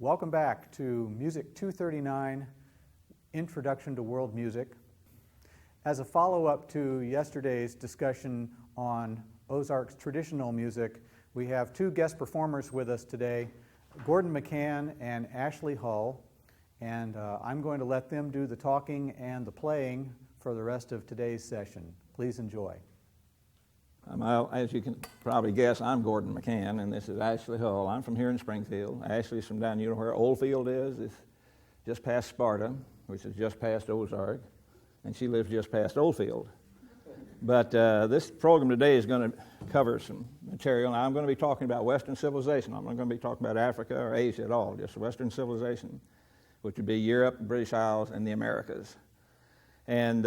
Welcome back to Music 239, Introduction to World Music. As a follow-up to yesterday's discussion on Ozarks traditional music, we have two guest performers with us today, Gordon McCann and Ashley Hull, and I'm going to let them do the talking and the playing for the rest of today's session. Please enjoy. As you can probably guess, I'm Gordon McCann, and this is Ashley Hull. I'm from here in Springfield. Ashley's from down, you know where Oldfield is? It's just past Sparta, which is just past Ozark, and she lives just past Oldfield. But this program today is going to cover some material. Now, I'm going to be talking about Western civilization. I'm not going to be talking about Africa or Asia at all, just Western civilization, which would be Europe, British Isles, and the Americas. And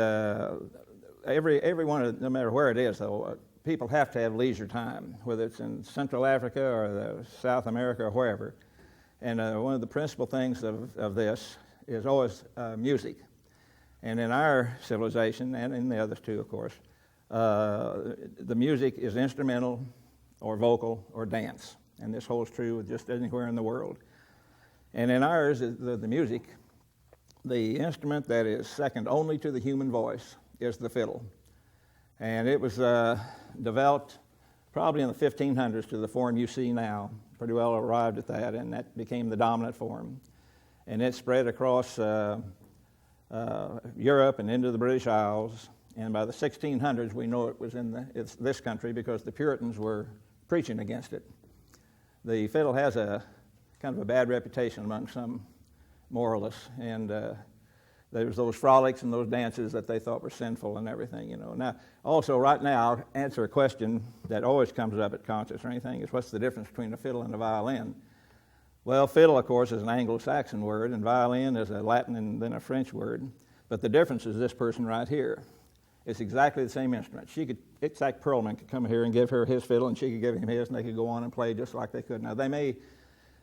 every one of, no matter where it is, though, people have to have leisure time, whether it's in Central Africa or South America or wherever. And one of the principal things of this is always music. And in our civilization, and in the others too, of course, the music is instrumental or vocal or dance. And this holds true with just anywhere in the world. And in ours, the music, the instrument that is second only to the human voice is the fiddle. And it was developed probably in the 1500s to the form you see now. Pretty well arrived at that, and that became the dominant form. And it spread across Europe and into the British Isles. And by the 1600s, we know it was it's this country because the Puritans were preaching against it. The fiddle has a kind of a bad reputation among some moralists, and there was those frolics and those dances that they thought were sinful and everything, you know. Now, also right now, I'll answer a question that always comes up at concerts or anything, is what's the difference between a fiddle and a violin? Well, fiddle, of course, is an Anglo-Saxon word, and violin is a Latin and then a French word. But the difference is this person right here. It's exactly the same instrument. It's like Perlman could come here and give her his fiddle, and she could give him his, and they could go on and play just like they could. Now, they may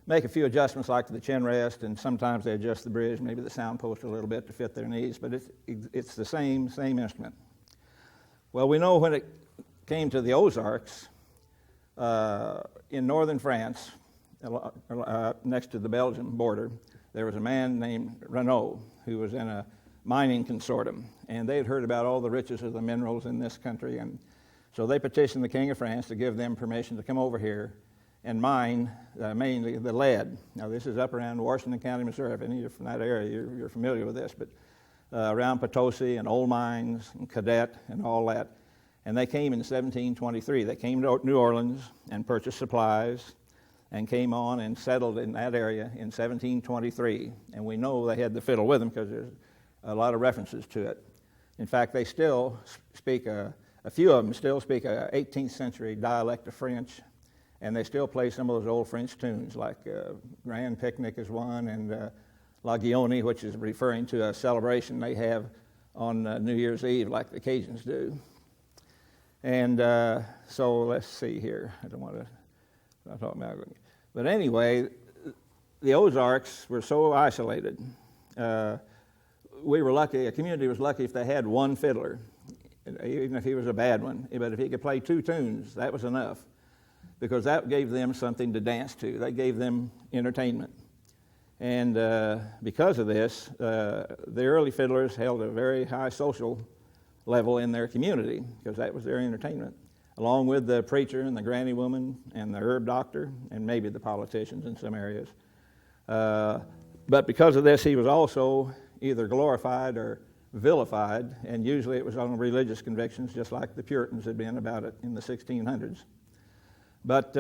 make a few adjustments like to the chin rest, and sometimes they adjust the bridge, maybe the sound post a little bit to fit their needs, but it's the same instrument. Well, we know when it came to the Ozarks, in northern France, next to the Belgian border, there was a man named Renaud who was in a mining consortium, and they had heard about all the riches of the minerals in this country, and so they petitioned the King of France to give them permission to come over here and mine mainly the lead. Now, this is up around Washington County, Missouri. If any of you are from that area, you're familiar with this, but around Potosi and Old Mines and Cadet and all that. And they came in 1723. They came to New Orleans and purchased supplies and came on and settled in that area in 1723. And we know they had the fiddle with them because there's a lot of references to it. In fact, they still speak, a few of them still speak a 18th century dialect of French, and they still play some of those old French tunes, like Grand Picnic is one, and La Guillaume, which is referring to a celebration they have on New Year's Eve, like the Cajuns do. And so let's see here. I don't want to talk about it. But anyway, the Ozarks were so isolated. We were lucky, a community was lucky if they had one fiddler, even if he was a bad one. But if he could play two tunes, that was enough, because that gave them something to dance to. That gave them entertainment. And because of this, the early fiddlers held a very high social level in their community, because that was their entertainment, along with the preacher and the granny woman and the herb doctor and maybe the politicians in some areas. But because of this, he was also either glorified or vilified, and usually it was on religious convictions, just like the Puritans had been about it in the 1600s. But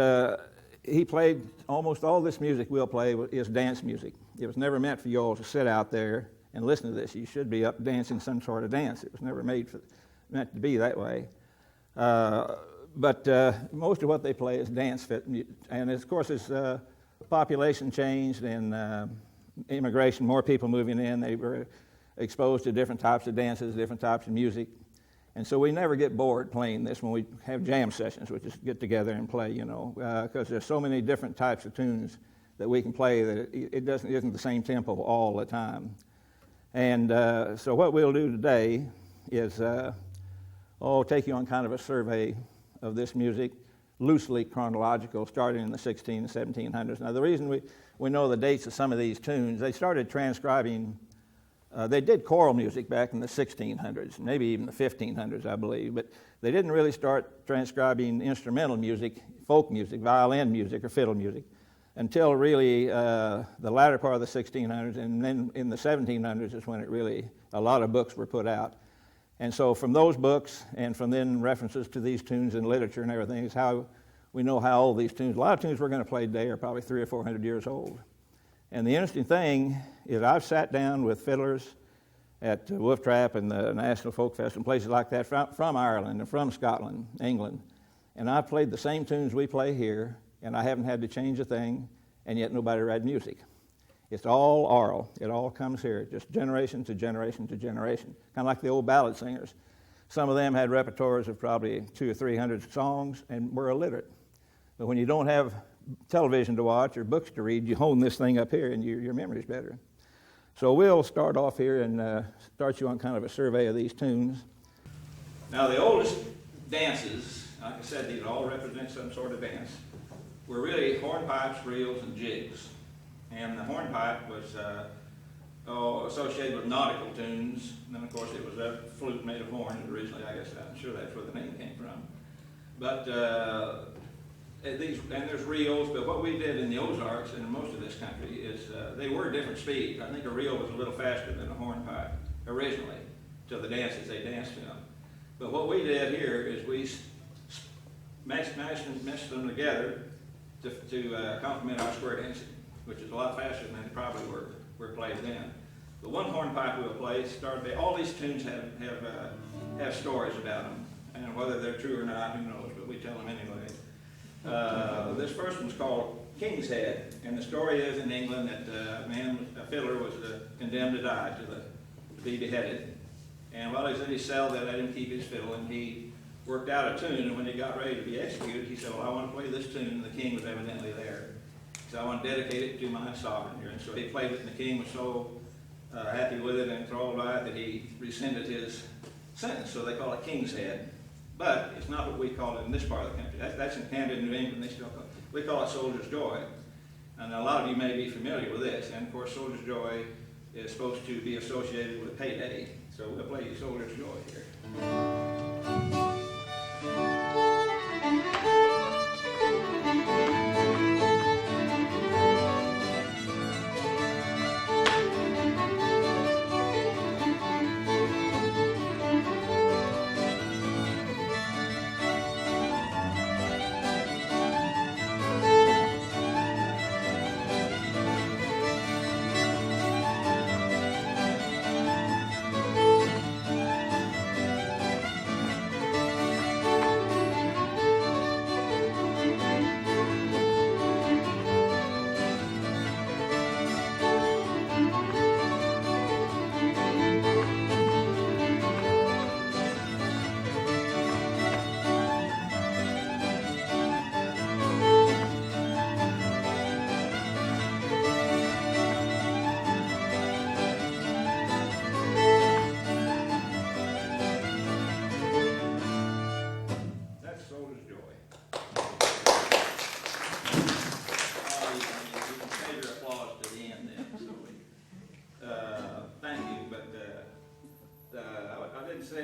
he played almost all this music we'll play is dance music. It was never meant for you all to sit out there and listen to this. You should be up dancing some sort of dance. It was never meant to be that way. But most of what they play is dance fit, and of course as population changed and immigration, more people moving in, they were exposed to different types of dances, different types of music. And so we never get bored playing this when we have jam sessions. We just get together and play, because there's so many different types of tunes that we can play that it isn't the same tempo all the time. And so what we'll do today is take you on kind of a survey of this music. loosely chronological, starting in the 16 and 1700s. Now, the reason we know the dates of some of these tunes, they started transcribing, they did choral music back in the 1600s, maybe even the 1500s, I believe, but they didn't really start transcribing instrumental music, folk music, violin music, or fiddle music, until really the latter part of the 1600s, and then in the 1700s is when it really, a lot of books were put out. And so from those books, and from then references to these tunes in literature and everything, is how we know how old these tunes, a lot of tunes we're going to play today are probably 300 or 400 years old. And the interesting thing is I've sat down with fiddlers at Wolf Trap and the National Folk Festival and places like that from Ireland and from Scotland, England, and I've played the same tunes we play here, and I haven't had to change a thing, and yet nobody write music. It's all oral. It all comes here, just generation to generation to generation, kind of like the old ballad singers. Some of them had repertoires of probably 200 or 300 songs and were illiterate. But when you don't have television to watch or books to read, you hone this thing up here and your memory's better. So we'll start off here and start you on kind of a survey of these tunes. Now the oldest dances, like I said, these all represent some sort of dance, were really hornpipes, reels, and jigs. And the hornpipe was associated with nautical tunes. And then, of course, it was a flute made of horn originally. I guess I'm sure that's where the name came from. But there's reels. But what we did in the Ozarks and in most of this country is they were different speeds. I think a reel was a little faster than a hornpipe originally, to the dances they danced to them. But what we did here is we meshed them together to complement our square dancing, which is a lot faster than they probably were played then. The one hornpipe we'll play all these tunes have stories about them, and whether they're true or not, who knows, but we tell them anyway. This first one's called King's Head, and the story is in England that a fiddler was condemned to die, to be beheaded. And while he was in his cell, they let him keep his fiddle, and he worked out a tune, and when he got ready to be executed, he said, well, I want to play this tune, and the king was evidently there. So I want to dedicate it to my sovereign here. And so he played it, and the king was so happy with it and enthralled by it that he rescinded his sentence. So they call it King's Head. But it's not what we call it in this part of the country. That's in Canada and New England. We call it Soldier's Joy. And a lot of you may be familiar with this. And of course, Soldier's Joy is supposed to be associated with payday. So we'll play Soldier's Joy here.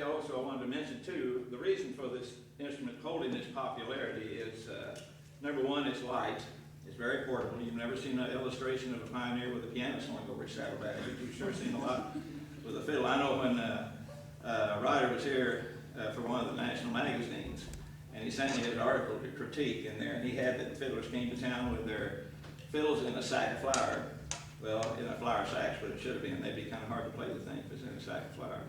Also, I wanted to mention too, the reason for this instrument holding its popularity is, number one, it's light. It's very portable. You've never seen an illustration of a pioneer with a piano slung over his saddlebag. You've sure seen a lot with a fiddle. I know when Ryder was here for one of the national magazines, and he sent me his article to critique in there, and he had that the fiddlers came to town with their fiddles in a sack of flour. Well, in a flour sack, but it should have been. They'd be kind of hard to play the thing if it's in a sack of flour.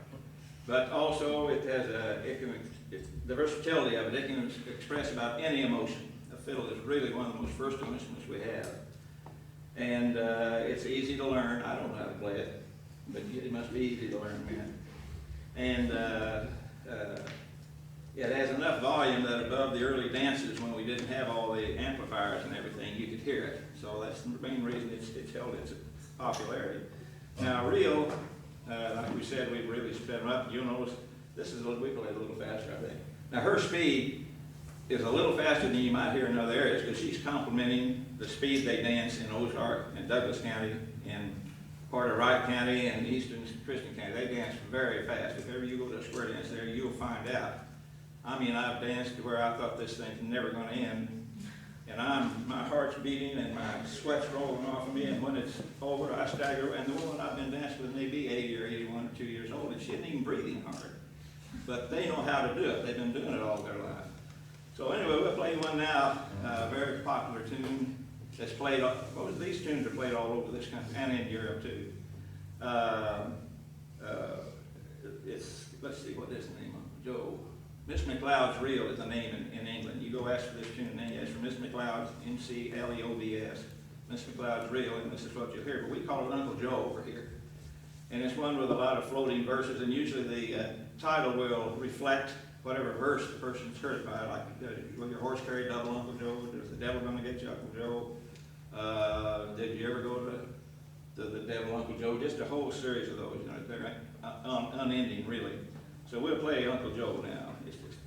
But also, the versatility of it, it can express about any emotion. A fiddle is really one of the most versatile instruments we have. And it's easy to learn. I don't know how to play it, but it must be easy to learn, man. And it has enough volume that above the early dances, when we didn't have all the amplifiers and everything, you could hear it. So that's the main reason it's held its popularity. Now, reel, like we said, we've really sped them up. You'll notice this is we play a little faster, I think. Now, her speed is a little faster than you might hear in other areas because she's complementing the speed they dance in Ozark and Douglas County and part of Wright County and eastern Christian County. They dance very fast. If ever you go to a square dance there, you'll find out. I mean, I've danced to where I thought this thing's never going to end. And my heart's beating and my sweat's rolling off of me, and when it's over, I stagger. And the woman I've been dancing with may be 80 or 81 or 2 years old, and she isn't even breathing hard. But they know how to do it. They've been doing it all their life. So anyway, we'll play one now, a very popular tune that's played, these tunes are played all over this country and in Europe too. Let's see, what is the name of it? Joe. Miss McLeod's Reel is the name in England. You go ask for this tune, and it's from Miss McLeod's, McLeods, Miss McLeod's Reel, and this is what you'll hear. But we call it Uncle Joe over here. And it's one with a lot of floating verses, and usually the title will reflect whatever verse the person's heard by, like, will your horse carry double, Uncle Joe? Is the devil going to get you, Uncle Joe? Did you ever go to the devil, Uncle Joe? Just a whole series of those. You know, they're unending, really. So we'll play Uncle Joe now. It's just...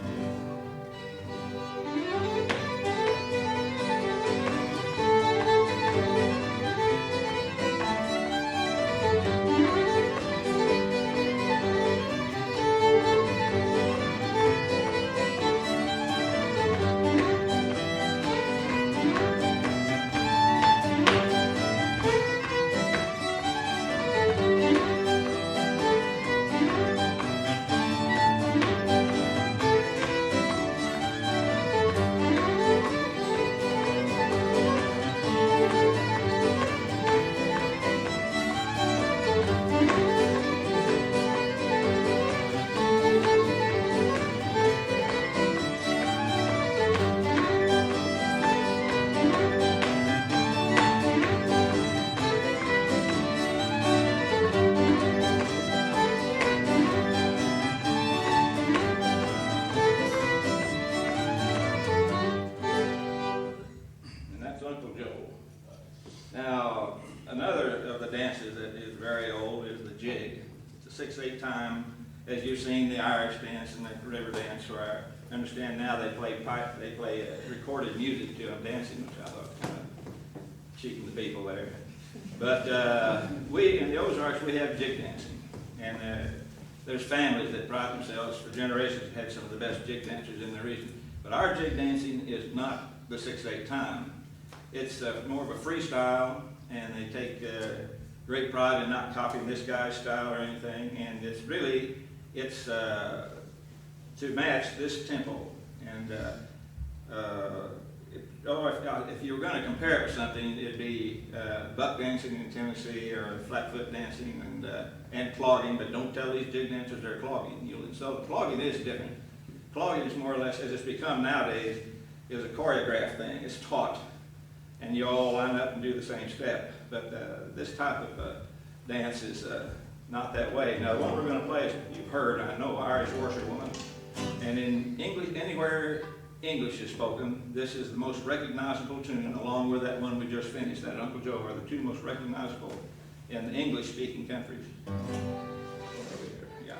Now, another of the dances that is very old is the jig. It's a 6/8 time, as you've seen the Irish dance and the river dance, where I understand now they play recorded music to them dancing, which I thought kind of cheating the people there. But we, in the Ozarks, we have jig dancing. And there's families that pride themselves for generations have had some of the best jig dancers in the region. But our jig dancing is not the 6/8 time. It's more of a freestyle, and they take great pride in not copying this guy's style or anything. And it's really, it's to match this tempo. And if you were going to compare it with something, it'd be buck dancing in Tennessee or flatfoot dancing and clogging. But don't tell these jig dancers they're clogging. So clogging is different. Clogging is more or less, as it's become nowadays, is a choreographed thing. It's taught. And you all line up and do the same step. But this type of dance is not that way. Now, the one we're going to play, you've heard, I know, Irish Washerwoman. And in English, anywhere English is spoken, this is the most recognizable tune, along with that one we just finished, that Uncle Joe, are the two most recognizable in the English-speaking countries. Yeah.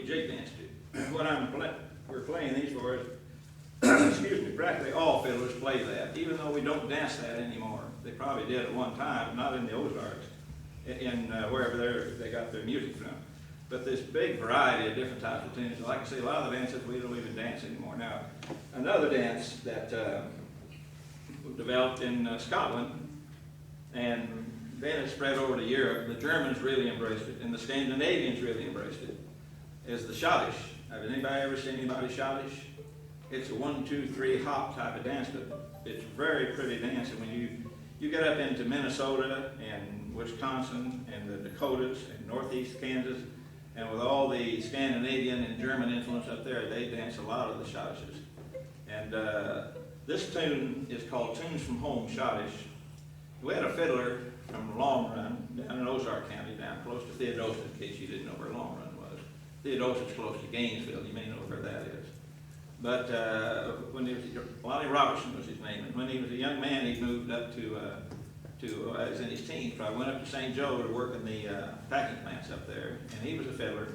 Jig dance to. What we're playing these for is, excuse me, practically all fiddlers play that, even though we don't dance that anymore. They probably did at one time, not in the Ozarks, in wherever they got their music from. but this big variety of different types of tunes. Like I say, a lot of the dances we don't even dance anymore. Now, another dance that developed in Scotland, and then it spread over to Europe. The Germans really embraced it, and the Scandinavians really embraced it, is the Schottish. Have anybody ever seen anybody Schottish? It's a 1, 2, 3 hop type of dance, but it's a very pretty dance. And when you get up into Minnesota and Wisconsin and the Dakotas and northeast Kansas, and with all the Scandinavian and German influence up there, they dance a lot of the Schottisches. And this tune is called Tunes from Home Schottish. We had a fiddler from Long Run down in Ozark County, down close to Theodosia, in case you didn't know where Long Run was. Theodosia's close to Gainesville. You may know where that is. But when he was, Lonnie Robertson was his name, and when he was a young man, he moved up to as in his teens, probably went up to St. Joe to work in the packing plants up there, and he was a fiddler.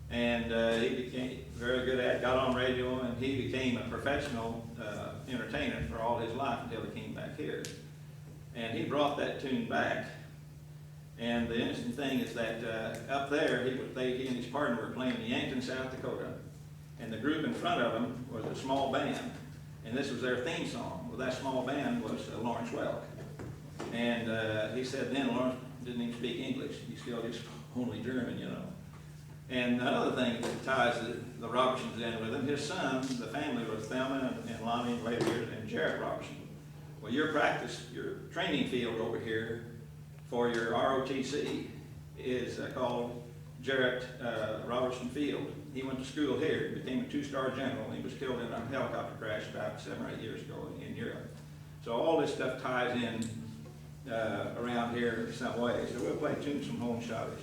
And he became very good at it, got on radio, and he became a professional entertainer for all his life until he came back here. And he brought that tune back. And the interesting thing is that up there, he and his partner were playing in Yankton, South Dakota. And the group in front of them was a small band. And this was their theme song. Well, that small band was Lawrence Welk. And he said then Lawrence didn't even speak English. He still just only German, you know. And another thing that ties the Robertsons in with him, his son, the family was Thelma and Lonnie, and later years, and Jarrett Robertson. Well, your training field over here for your ROTC is called Jarrett Robertson Field. He went to school here, became a 2-star general, and he was killed in a helicopter crash about 7 or 8 years ago in Europe. So all this stuff ties in around here in some way. So we'll play tunes from Home Schottish.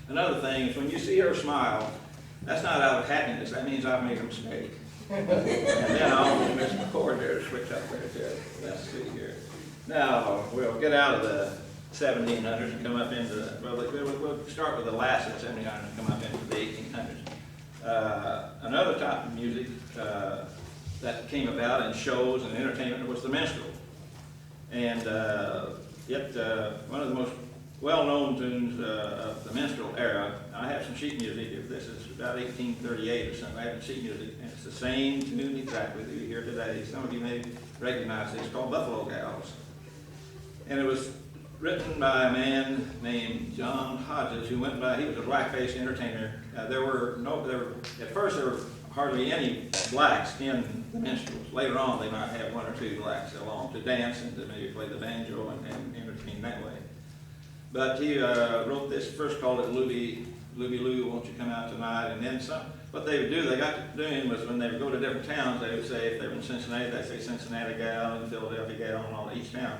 Another thing is when you see her smile, that's not out of happiness. That means I've made a mistake. And then I'll almost miss my chord there to switch up there too. Let's see here. Now we'll get out of the 1700s and come up into the, we'll start with the last of the 1700s and come up into the 1800s. Another type of music that came about in shows and entertainment was the minstrel. And one of the most well-known tunes of the minstrel era. I have some sheet music. If this is about 1838 or something, I have sheet music, and it's the same tune exactly that you hear today. Some of you may recognize it. It's called Buffalo Gals. And it was written by a man named John Hodges, who went by, he was a blackface entertainer. At first there were hardly any blacks in the minstrels. Later on they might have one or two blacks along to dance and to maybe play the banjo and entertain that way. But he wrote this, first called it Looby Loo, Won't You Come Out Tonight, and then some. What they would do, they got to doing was when they would go to different towns, they would say, if they were in Cincinnati, they'd say Cincinnati Gal and Philadelphia Gal and all each town.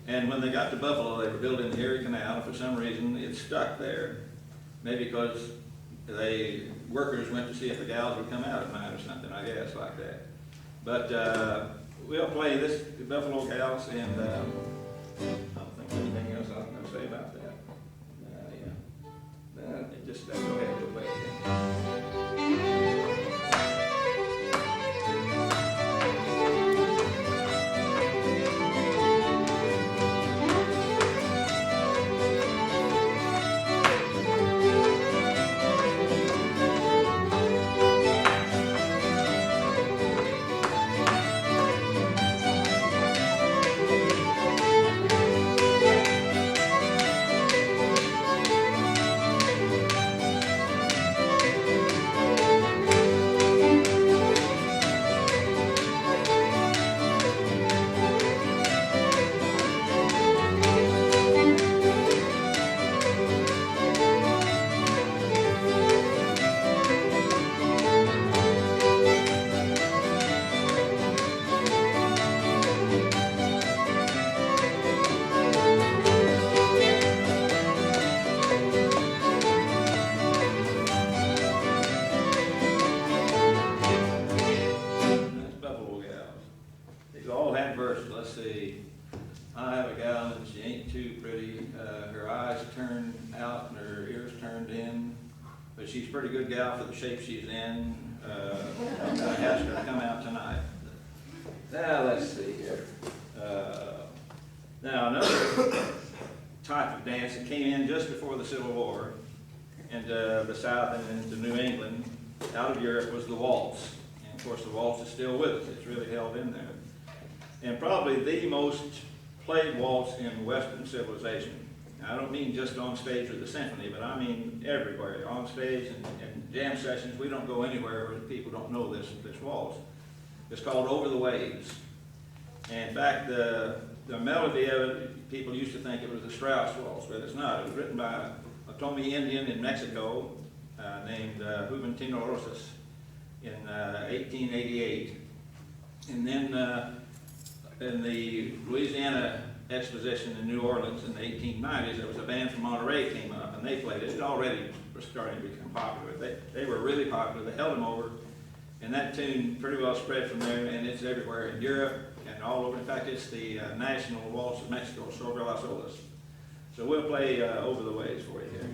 And when they got to Buffalo, they were building the Erie Canal, and for some reason it stuck there. Maybe because workers went to see if the gals would come out at night or something, I guess, like that. But we'll play this Buffalo Gals, and I don't think there's anything else I was going to say about that. Just go ahead and play it again. She's a pretty good gal for the shape she's in. I'm going to ask her to come out tonight. Now, let's see here. Now, another type of dance that came in just before the Civil War into the South and into New England, out of Europe, was the waltz. And, of course, the waltz is still with us. It's really held in there. And probably the most played waltz in Western civilization. I don't mean just on stage with the symphony, but I mean everywhere, on stage and jam sessions. We don't go anywhere where people don't know this waltz. It's called Over the Waves. And in fact, the melody of it, people used to think it was a Strauss waltz, but it's not. It was written by a Tomi Indian in Mexico named Juventino Rosas in 1888. And then in the Louisiana Exposition in New Orleans in the 1890s, there was a band from Monterey came up, and they played it. It already was starting to become popular. They were really popular. They held them over, and that tune pretty well spread from there, and it's everywhere in Europe and all over. In fact, it's the national waltz of Mexico, Sobre las Olas. So we'll play Over the Waves for you here.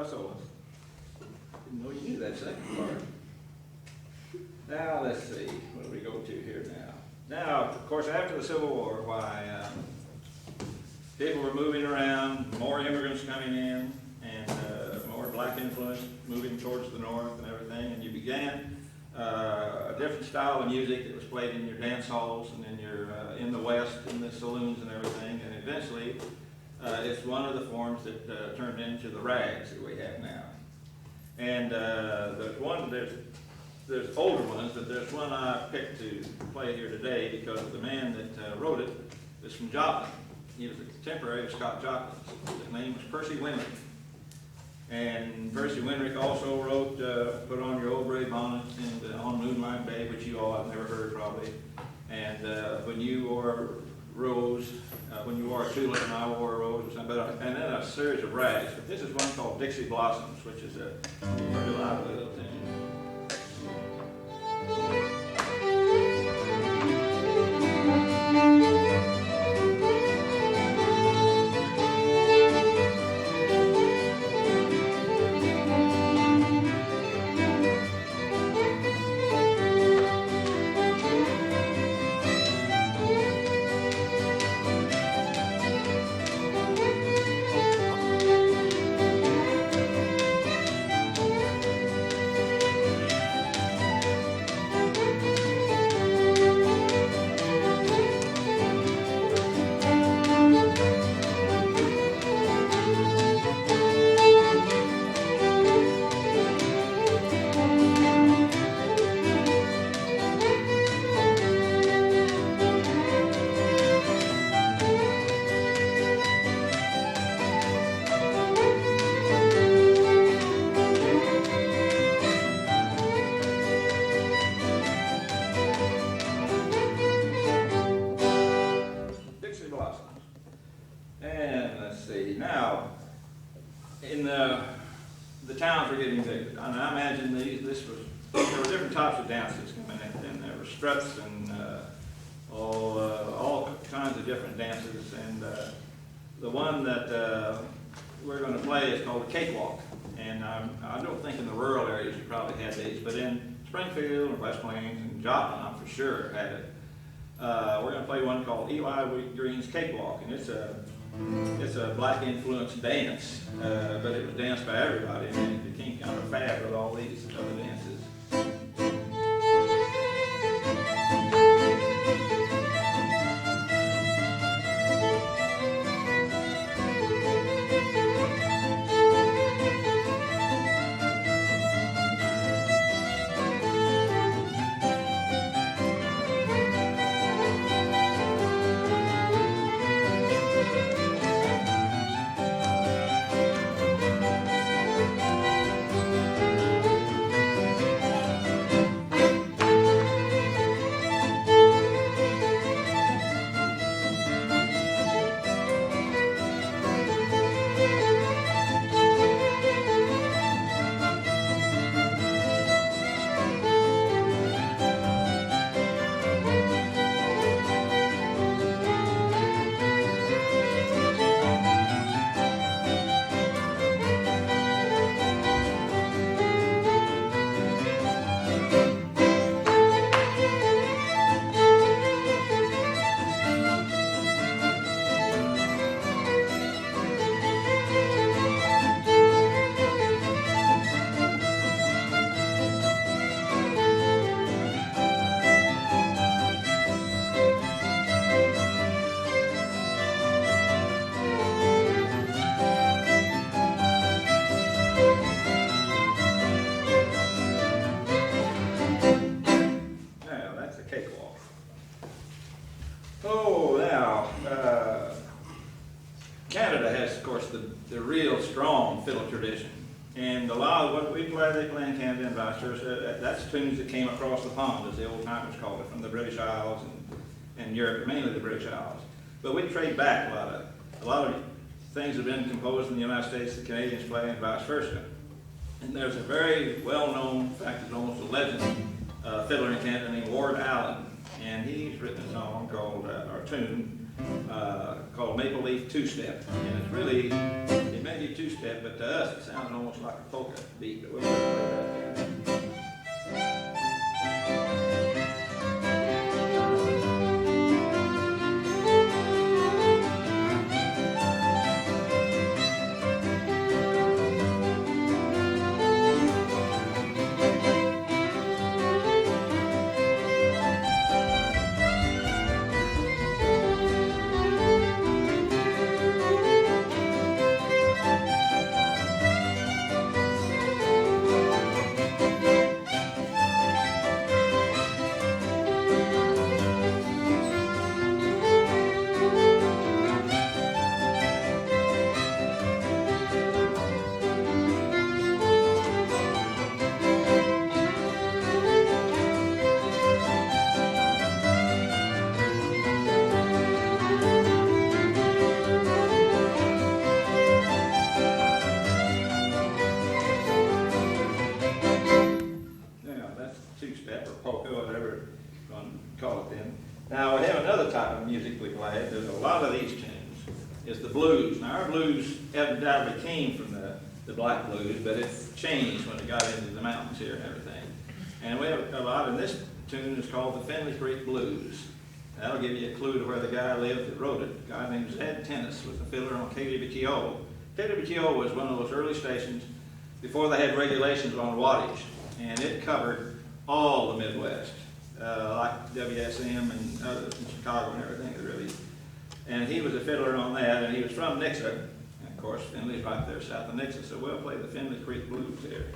soloist. Didn't know you knew that second part. Now, let's see, what do we go to here now? Now, of course, after the Civil War, why, people were moving around, more immigrants coming in, and more black influence moving towards the north and everything, and you began a different style of music that was played in your dance halls and in your in the West, in the saloons and everything, and eventually it's one of the forms that turned into the rags that we have now. And there's older ones, but there's one I picked to play here today because the man that wrote it is from Joplin. He was a contemporary of Scott Joplin. His name was Percy Winrick. And Percy Winrick also wrote Put On Your Old Gray Bonnet and On Moonlight Bay, which you all have never heard probably. And When You Wore Rose, When You Wore a Tulip and I Wore a Rose, or something. And then a series of rags. But this is one called Dixie Blossoms, which is a pretty lively little thing. The towns were getting bigger. And I imagine there were different types of dances coming in, and there were struts and all kinds of different dances. And the one that we're going to play is called the cakewalk. And I don't think in the rural areas you probably had these, but in Springfield and West Plains and Joplin, I for sure had it. We're going to play one called Eli Green's Cakewalk, and it's a black influenced dance, but it was danced by everybody, and it became kind of a fad with all these other dances. Canada has, of course, the real strong fiddle tradition. And a lot of what we play, they play in Canada and vice versa. That's tunes that came across the pond, as the old timers called it, from the British Isles and Europe, mainly the British Isles. But we trade back a lot of things have been composed in the United States that Canadians play and vice versa. And there's a very well-known, in fact, it's almost a legend, fiddler in Canada named Ward Allen. And he's written a song called, or tune, called Maple Leaf Two-Step. And it's really, it may be two-step, but to us it sounds almost like a polka beat, but we'll just play that again. Now we have another type of music we play. There's a lot of these tunes. It's the blues. Now our blues evidently came from the black blues, but it changed when it got into the mountains here and everything. And we have a lot, and this tune is called the Findlay Creek Blues. That'll give you a clue to where the guy lived that wrote it. A guy named Zed Tennis was the fiddler on KWTO. KWTO was one of those early stations before they had regulations on wattage, and it covered all the Midwest. Like WSM and others in Chicago and everything, really. And he was a fiddler on that, and he was from Nixa. And of course, Findlay's right there south of Nixa, so we'll play the Findlay Creek Blues here.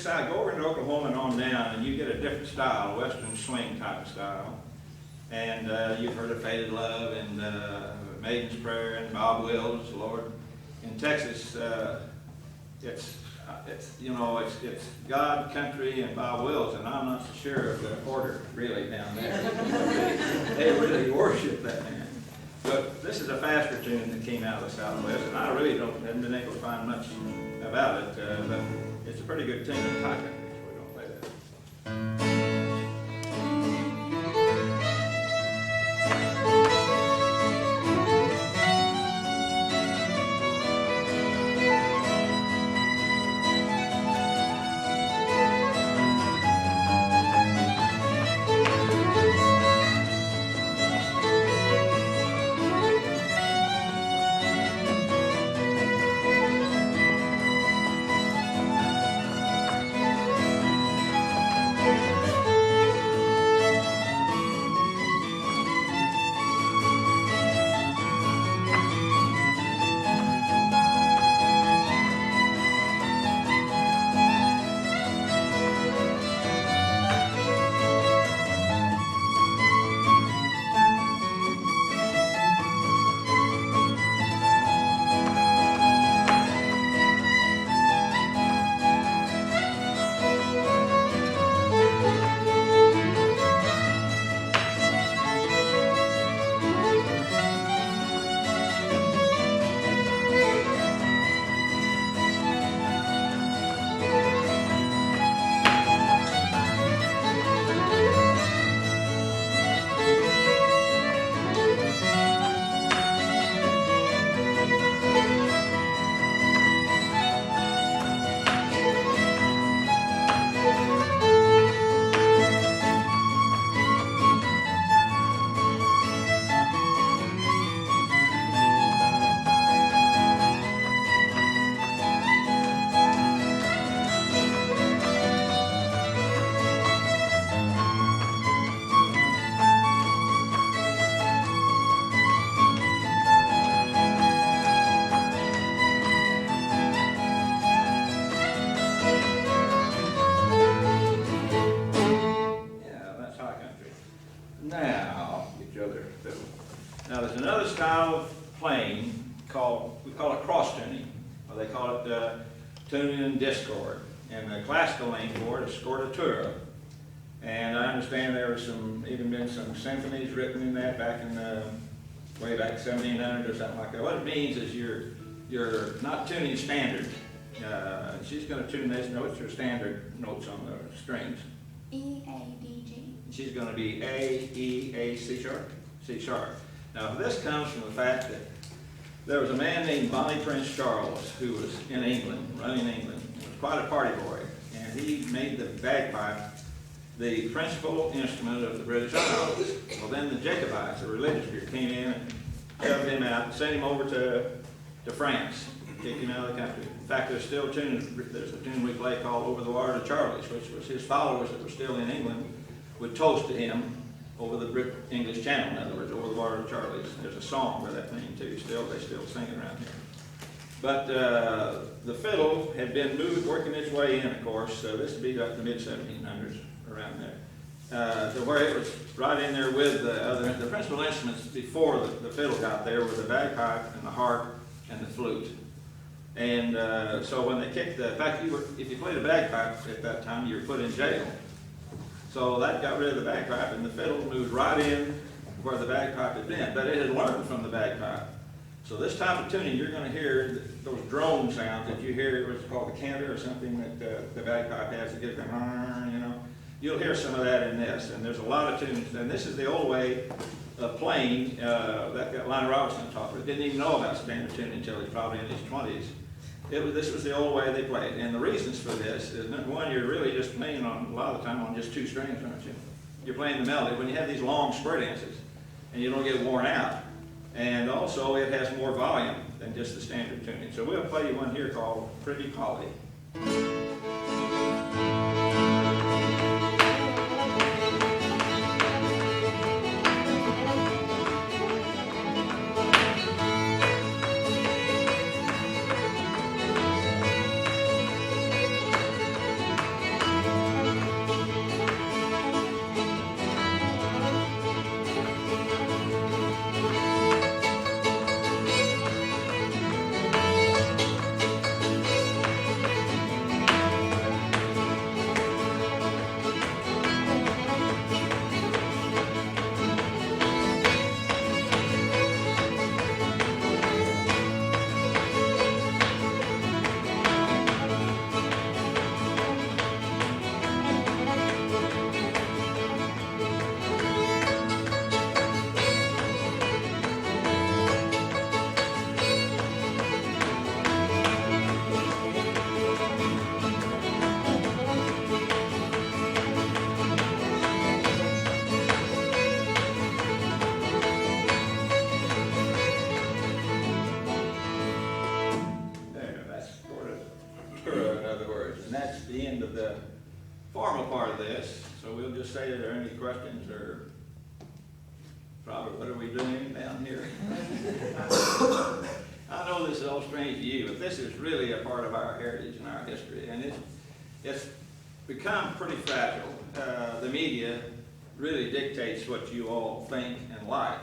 Go over into Oklahoma and on down, and you get a different style, Western swing type of style. And you've heard of Faded Love and Maiden's Prayer and Bob Wills, Lord. In Texas, it's God, country, and Bob Wills, and I'm not so sure of the order really down there. They really worship that man. But this is a faster tune that came out of the Southwest, and I really haven't been able to find much about it, but it's a pretty good tune in high country, so we're going to play that. Now, get your other fiddle. Now, there's another style of playing we call it cross tuning, or they call it tuning in discord. And the classical name for it is scordatura. And I understand there was even been some symphonies written in that back in the way back 1700 or something like that. What it means is you're not tuning standard. She's going to tune these notes, your standard notes on the strings. E, A, D, G. She's going to be A, E, A, C sharp, C sharp. Now this comes from the fact that there was a man named Bonnie Prince Charles who was in England, running England. He was quite a party boy, and he made the bagpipe the principal instrument of the British Isles. Well, then the Jacobites, the religious group, came in and shoved him out and sent him over to France, kicked him out of the country. In fact, there's a tune we play called Over the Water to Charlie's, which was his followers that were still in England would toast to him over the English Channel, in other words, Over the Water to Charlie's. There's a song for that thing too, they still sing it around here. But the fiddle had been working its way in, of course, so this would be like the mid-1700s, around there. To where it was right in there with the principal instruments before the fiddle got there were the bagpipe and the harp and the flute. And so when they kicked in fact, if you played a bagpipe at that time, you were put in jail. So that got rid of the bagpipe, and the fiddle moved right in where the bagpipe had been. But it had learned from the bagpipe. So this type of tuning, you're going to hear those drone sounds that you hear, what's called the canter or something that the bagpipe has to get the, you know. You'll hear some of that in this, and there's a lot of tunes. And this is the old way of playing that Lionel Robinson talked about. Didn't even know about standard tuning until he's probably in his 20s. This was the old way they played. And the reasons for this is, number one, you're really just playing a lot of the time on just two strings, aren't you? You're playing the melody. When you have these long square dances, and you don't get worn out. And also, it has more volume than just the standard tuning. So we'll play you one here called Pretty Polly. Formal part of this, so we'll just say, are there any questions, or probably, what are we doing down here? I know this is all strange to you, but this is really a part of our heritage and our history, and it's become pretty fragile. The media really dictates what you all think and like.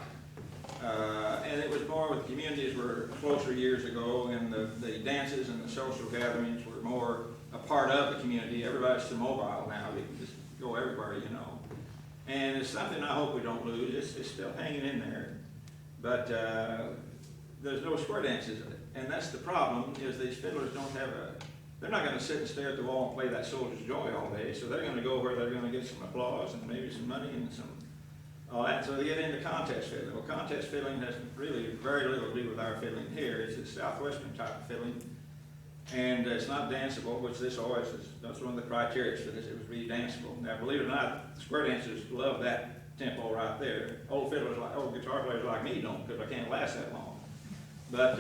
And it was more with communities were closer years ago, and the dances and the social gatherings were more a part of the community. Everybody's so mobile now, you can just go everywhere, you know. And it's something I hope we don't lose. It's still hanging in there. But there's no square dances, and that's the problem, is these fiddlers don't have they're not going to sit and stare at the wall and play that Soldier's Joy all day, so they're going to go where they're going to get some applause and maybe some money and some all that. So they get into contest fiddling. Well, contest fiddling has really very little to do with our fiddling here. It's a southwestern type of fiddling, and it's not danceable, which this always is. That's one of the criteria for this. It was really danceable. Now, believe it or not, square dancers love that tempo right there. Old fiddlers, old guitar players like me don't, because I can't last that long. But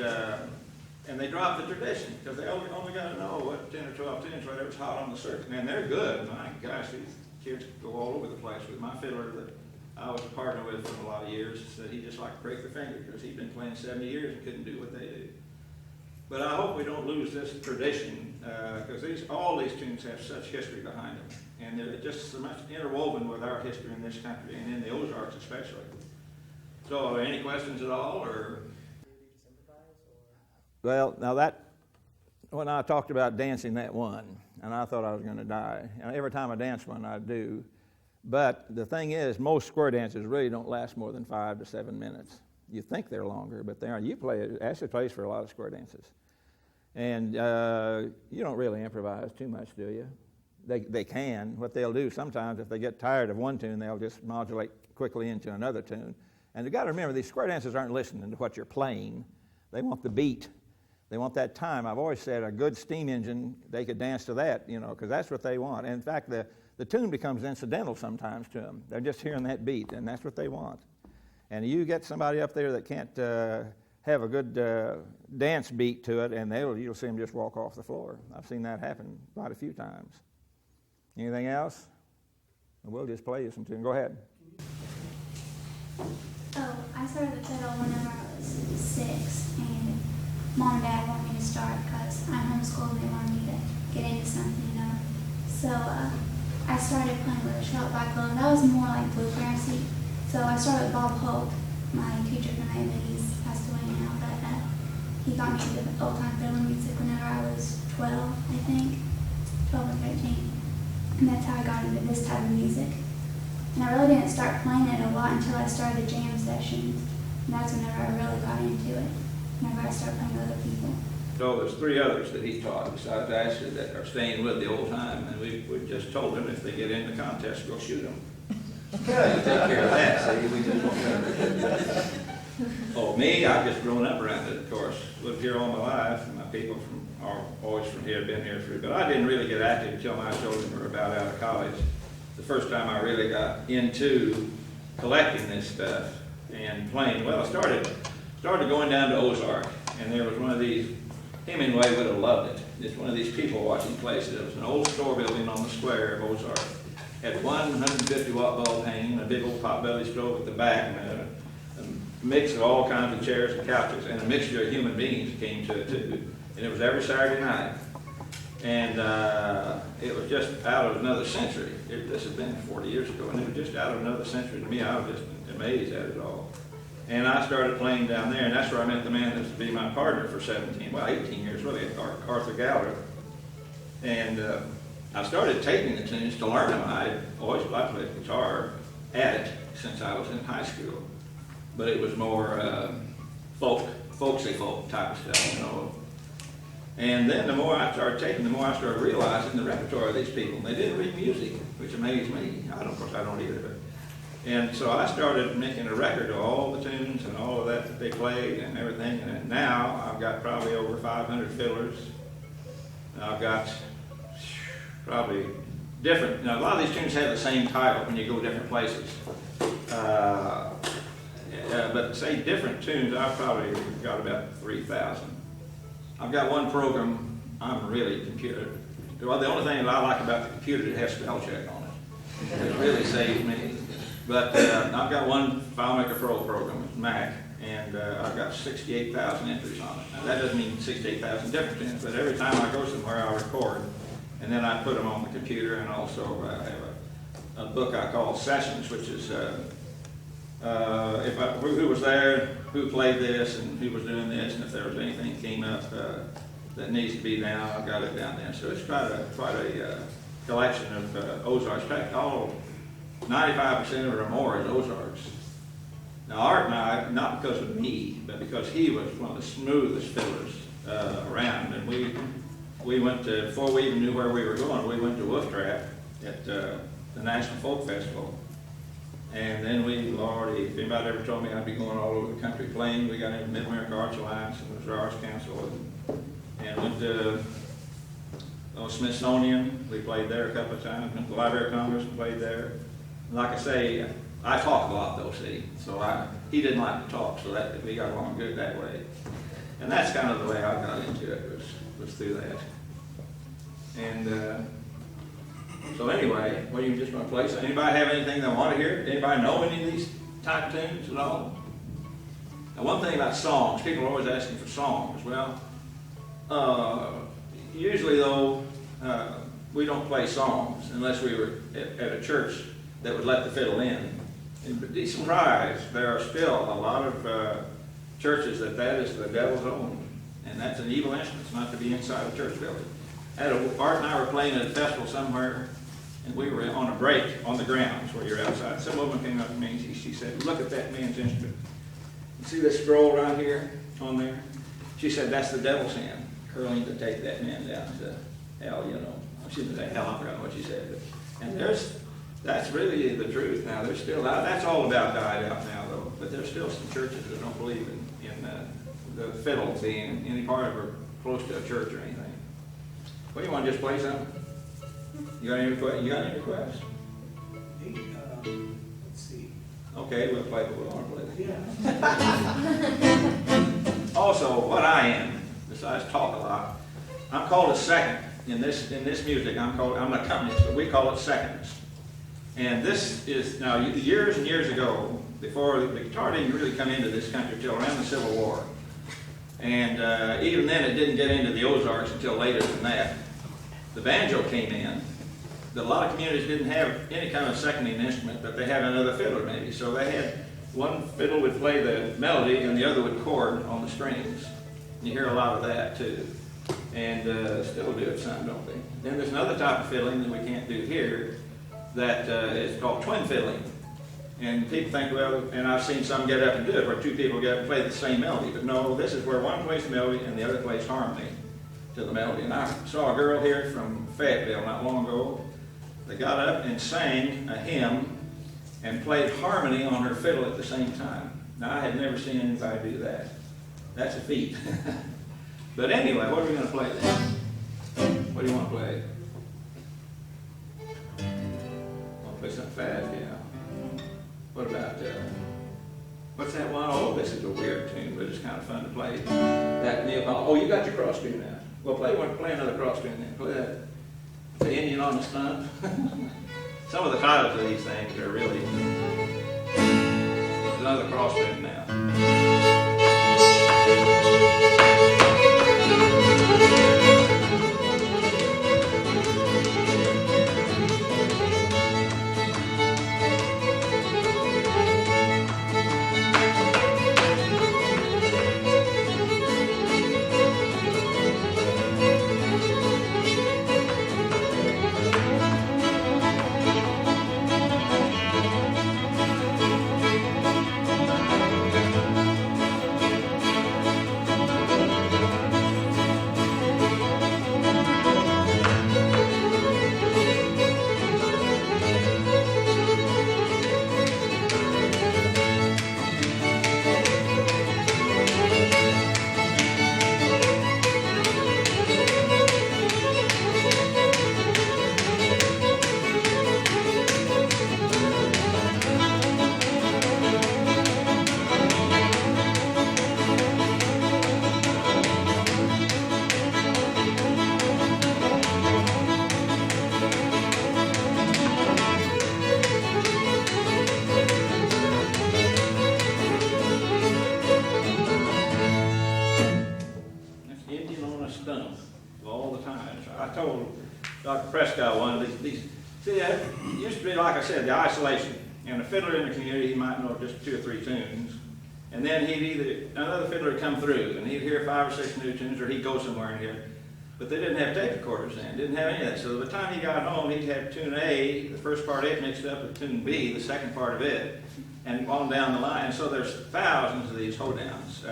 and they drop the tradition, because they only got to know what 10 or 12 tunes, whatever's hot on the circuit. And they're good. My gosh, these kids go all over the place. With my fiddler that I was a partner with for a lot of years, said he just liked to break the finger, because he'd been playing 70 years and couldn't do what they do. But I hope we don't lose this tradition, because all these tunes have such history behind them. And they're just so much interwoven with our history in this country, and in the Ozarks especially. So are there any questions at all, or? Well, now when I talked about dancing that one, and I thought I was going to die. And every time I dance one, I do. But the thing is, most square dances really don't last more than 5 to 7 minutes. You think they're longer, but they aren't. Ashley plays for a lot of square dances. And you don't really improvise too much, do you? They can. What they'll do sometimes, if they get tired of one tune, they'll just modulate quickly into another tune. And you've got to remember, these square dancers aren't listening to what you're playing. They want the beat. They want that time. I've always said a good steam engine, they could dance to that, because that's what they want. And in fact, the tune becomes incidental sometimes to them. They're just hearing that beat, and that's what they want. And you get somebody up there that can't have a good dance beat to it, and you'll see them just walk off the floor. I've seen that happen quite a few times. Anything else? We'll just play you some tune. Go ahead. Oh, I started the fiddle whenever I was 6, and Mom and Dad wanted me to start because I'm homeschooled and they wanted me to get into something, So I started playing with a short backbone. That was more like bluegrassy. So I started with Bob Holt, my teacher from Ava. He's passed away now, but he got me into old-time fiddling music whenever I was 12, I think, 12 or 13. And that's how I got into this type of music. And I really didn't start playing it a lot until I started jam sessions. And that's whenever I really got into it, whenever I started playing with other people. So there's 3 others that he taught besides Ashley that are staying with the old time. And we just told them if they get in the contest, we'll shoot them. Yeah, you take care of that, see? We just won't. Oh, me? I've just grown up around it, of course. Lived here all my life, and my people are always from here, been here but I didn't really get active until my children were about out of college. The first time I really got into collecting this stuff and playing. Well, I started going down to Ozark, and there was one of these, Hemingway would have loved it. It's one of these people watching places. It was an old store building on the square of Ozark. Had 150-watt bulb hanging, a big old potbelly stove at the back, and a mix of all kinds of chairs and couches, and a mixture of human beings came to it too. And it was every Saturday night. And it was just out of another century. This had been 40 years ago, and it was just out of another century to me. I was just amazed at it all. And I started playing down there, and that's where I met the man that was to be my partner for 18 years really, Arthur Gallagher. And I started taking the tunes to learn them. I always liked to play guitar at it since I was in high school. But it was more folksy folk type of stuff, And then the more I started taking, the more I started realizing the repertoire of these people. They didn't read music, which amazed me. Of course, I don't either. And so I started making a record of all the tunes and all of that they played and everything. And now I've got probably over 500 fiddlers. I've got probably different. Now, a lot of these tunes have the same title when you go different places. But say different tunes, I've probably got about 3,000. I've got one program, I'm really computer. Well, the only thing that I like about the computer is it has spell check on it. It really saves me. But I've got one FileMaker Pro program, Mac, and I've got 68,000 entries on it. Now, that doesn't mean 68,000 different tunes, but every time I go somewhere, I record, and then I put them on the computer, and also I have a book I call Sessions, which is who was there, who played this, and who was doing this, and if there was anything came up that needs to be down, I've got it down there. So it's quite a collection of Ozarks. In fact, 95% of it or more is Ozarks. Now Art and I, not because of me, but because he was one of the smoothest fiddlers around, and we went to, before we even knew where we were going, we went to Wolf Trap at the National Folk Festival. And then if anybody ever told me I'd be going all over the country playing, we got into Mid-America Arts Alliance and the Arts Council, and went to Smithsonian. We played there a couple of times. Went to the Library of Congress and played there. And like I say, I talk a lot though, see. So he didn't like to talk, so that we got along good that way. And that's kind of the way I got into it, was through that. And so anyway, what do you just want to play? So anybody have anything they want to hear? Anybody know any of these type tunes at all? Now, one thing about songs, people are always asking for songs. Well, Usually, though, we don't play songs unless we were at a church that would let the fiddle in. And be surprised, there are still a lot of churches that is the devil's own, and that's an evil instrument. It's not to be inside a church building. Art and I were playing at a festival somewhere, and we were on a break on the grounds where you're outside. Some woman came up to me and she said, "Look at that man's instrument. You see this scroll right here on there?" She said, "That's the devil's hand, curling to take that man down to hell, you know." She didn't say hell, I forgot what she said. And that's really the truth now. There's still, that's all about died out now, though. But there's still some churches that don't believe in the fiddle being any part of or close to a church or anything. What do you want to just play something? You got any requests? Let's see. Okay, we'll play what we want to play. Yeah. Also, what I am, besides talk a lot, I'm called a second in this music. I'm an accompanist, but we call it seconds. And this is now years and years ago, before the guitar didn't really come into this country until around the Civil War. And even then, it didn't get into the Ozarks until later than that. The banjo came in. A lot of communities didn't have any kind of seconding instrument, but they had another fiddler maybe. So they had one fiddle would play the melody and the other would chord on the strings. You hear a lot of that too. And still do it some, don't they? Then there's another type of fiddling that we can't do here that is called twin fiddling. And people think, well, and I've seen some get up and do it, where two people get up and play the same melody. But no, this is where one plays the melody and the other plays harmony to the melody. And I saw a girl here from Fayetteville not long ago that got up and sang a hymn and played harmony on her fiddle at the same time. Now, I had never seen anybody do that. That's a feat. But anyway, what are we going to play then? What do you want to play? Want to play something fast, yeah. What about, what's that one? Oh, this is a weird tune, but it's kind of fun to play. That Neapolitan. Oh, you got your cross tune now. Well, play another cross tune then. Play that. The Indian on the Stump. Some of the titles of these things are really. Another cross tune now. Like I said, the isolation. And a fiddler in the community, he might know just 2 or 3 tunes. And then another fiddler would come through, and he'd hear 5 or 6 new tunes, or he'd go somewhere and hear. But they didn't have tape recorders then, didn't have any of that. So by the time he got home, he'd have tune A, the first part of it mixed up with tune B, the second part of it, and on down the line. So there's thousands of these hoedowns.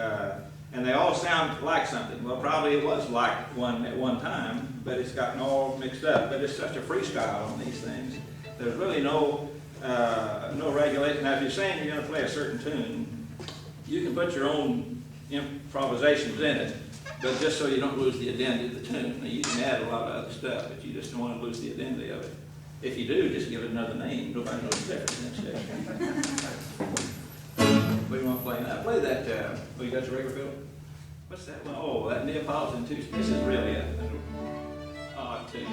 And they all sound like something. Well, probably it was like one at one time, but it's gotten all mixed up. But it's such a freestyle on these things. There's really no regulation. Now, if you're saying you're going to play a certain tune, you can put your own improvisations in it, but just so you don't lose the identity of the tune. Now, you can add a lot of other stuff, but you just don't want to lose the identity of it. If you do, just give it another name. Nobody knows the difference. What do you want to play now? Play that, you got your regular fiddle? What's that one? Oh, that Neapolitan too. This is really an odd tune.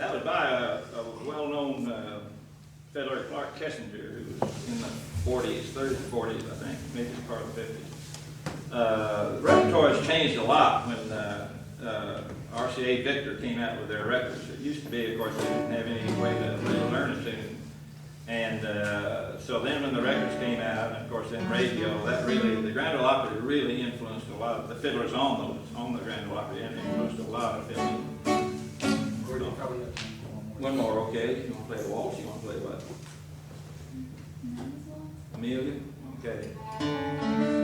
That was by a well-known fiddler, Clark Kessinger, who was in the 40s, 30s, 40s, I think, maybe part of the 50s. The repertoire has changed a lot when RCA Victor came out with their records. It used to be, of course, they didn't have any way to really learn a tune. And so then when the records came out, and of course then radio, that really, the Grand Ole Opry really influenced a lot of the fiddlers on the Grand Ole Opry, and influenced a lot of fiddling. One more, okay. You want to play a waltz? You want to play what? Amelia? Okay.